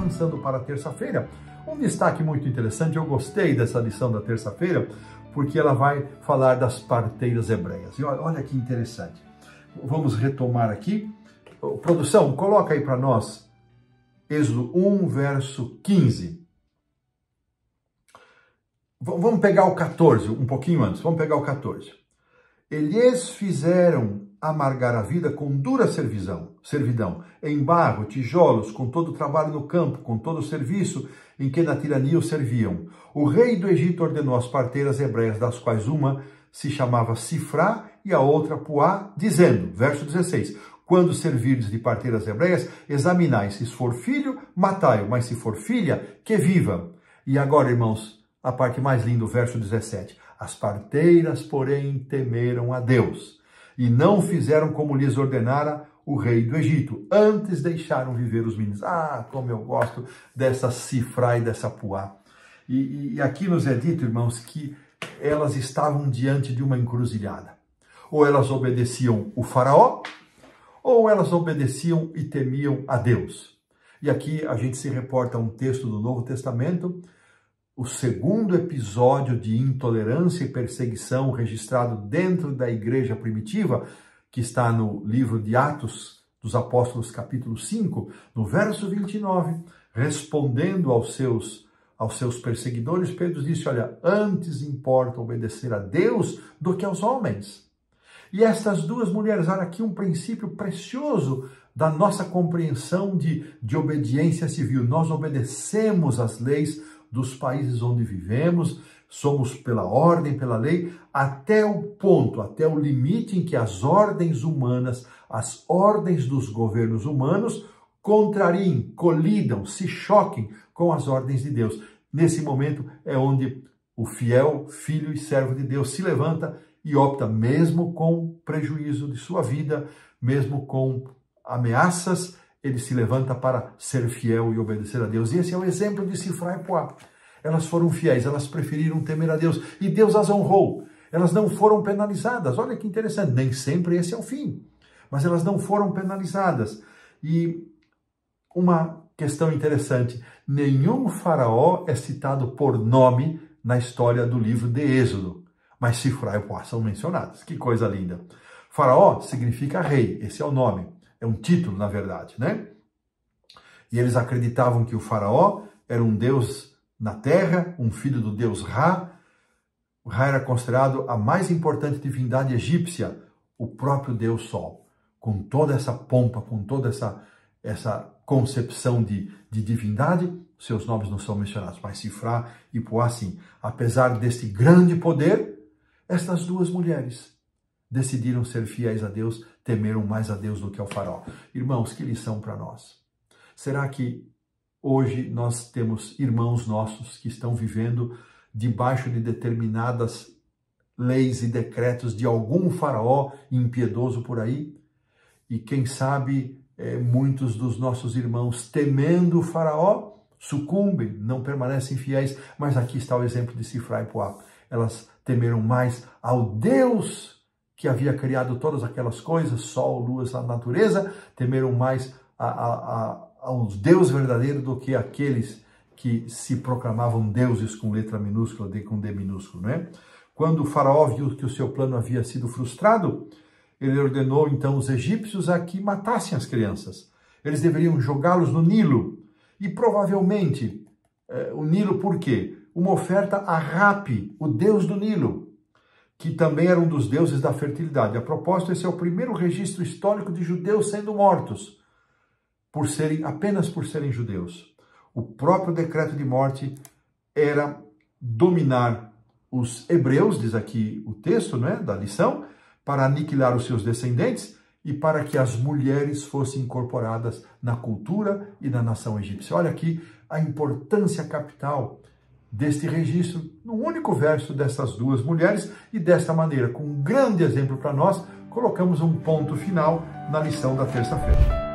avançando para a terça-feira. Um destaque muito interessante, eu gostei dessa lição da terça-feira, porque ela vai falar das parteiras hebreias. E olha que interessante. Vamos retomar aqui. Produção, coloca aí para nós Êxodo 1, verso 15. Vamos pegar o 14, um pouquinho antes. Vamos pegar o 14. Eles fizeram amargar a vida com dura servidão, em barro, tijolos, com todo o trabalho no campo, com todo o serviço em que na tirania o serviam. O rei do Egito ordenou as parteiras hebreias, das quais uma se chamava Sifrá e a outra Puá, dizendo, verso 16, quando servirdes de parteiras hebreias, examinai, se for filho, matai-o, mas se for filha, que viva. E agora, irmãos, a parte mais linda, o verso 17. As parteiras, porém, temeram a Deus e não fizeram como lhes ordenara o rei do Egito. Antes deixaram viver os meninos. Ah, como eu gosto dessa Sifrá e dessa Puá. E aqui nos é dito, irmãos, que elas estavam diante de uma encruzilhada. Ou elas obedeciam o faraó, ou elas obedeciam e temiam a Deus. E aqui a gente se reporta a um texto do Novo Testamento, o segundo episódio de intolerância e perseguição registrado dentro da igreja primitiva, que está no livro de Atos dos Apóstolos, capítulo 5, no verso 29, respondendo aos seus perseguidores, Pedro disse, olha, antes importa obedecer a Deus do que aos homens. E estas duas mulheres, olha aqui um princípio precioso da nossa compreensão de obediência civil. Nós obedecemos às leis dos países onde vivemos, somos pela ordem, pela lei, até o ponto, até o limite em que as ordens humanas, as ordens dos governos humanos, contrariem, colidam, se choquem com as ordens de Deus. Nesse momento é onde o fiel filho e servo de Deus se levanta e opta, mesmo com prejuízo de sua vida, mesmo com ameaças, ele se levanta para ser fiel e obedecer a Deus. E esse é o exemplo de Sifrá e Puá. Elas foram fiéis, elas preferiram temer a Deus. E Deus as honrou. Elas não foram penalizadas. Olha que interessante, nem sempre esse é o fim. Mas elas não foram penalizadas. E uma questão interessante, nenhum faraó é citado por nome na história do livro de Êxodo. Mas Sifrá e Puá são mencionadas. Que coisa linda. Faraó significa rei, esse é o nome. É um título, na verdade, né? E eles acreditavam que o faraó era um deus na terra, um filho do deus Ra. O Ra era considerado a mais importante divindade egípcia, o próprio deus Sol. Com toda essa pompa, com toda essa concepção de divindade, seus nomes não são mencionados. Mas Sifrá e Puá, sim. Apesar deste grande poder, estas duas mulheres decidiram ser fiéis a Deus, temeram mais a Deus do que ao faraó. Irmãos, que lição para nós. Será que hoje nós temos irmãos nossos que estão vivendo debaixo de determinadas leis e decretos de algum faraó impiedoso por aí? E quem sabe muitos dos nossos irmãos, temendo o faraó, sucumbem, não permanecem fiéis. Mas aqui está o exemplo de Sifrá e Puá. Elas temeram mais ao Deus que havia criado todas aquelas coisas, sol, lua, a natureza, temeram mais ao Deus verdadeiro do que aqueles que se proclamavam deuses com letra minúscula, com D minúsculo, né? Quando o faraó viu que o seu plano havia sido frustrado, ele ordenou então os egípcios a que matassem as crianças. Eles deveriam jogá-los no Nilo. E provavelmente, o Nilo por quê? Uma oferta a Rapi, o deus do Nilo, que também era um dos deuses da fertilidade. A propósito, esse é o primeiro registro histórico de judeus sendo mortos, apenas por serem judeus. O próprio decreto de morte era dominar os hebreus, diz aqui o texto, né, da lição, para aniquilar os seus descendentes e para que as mulheres fossem incorporadas na cultura e na nação egípcia. Olha aqui a importância capital deste registro, no único verso dessas duas mulheres, e desta maneira, com um grande exemplo para nós, colocamos um ponto final na lição da terça-feira.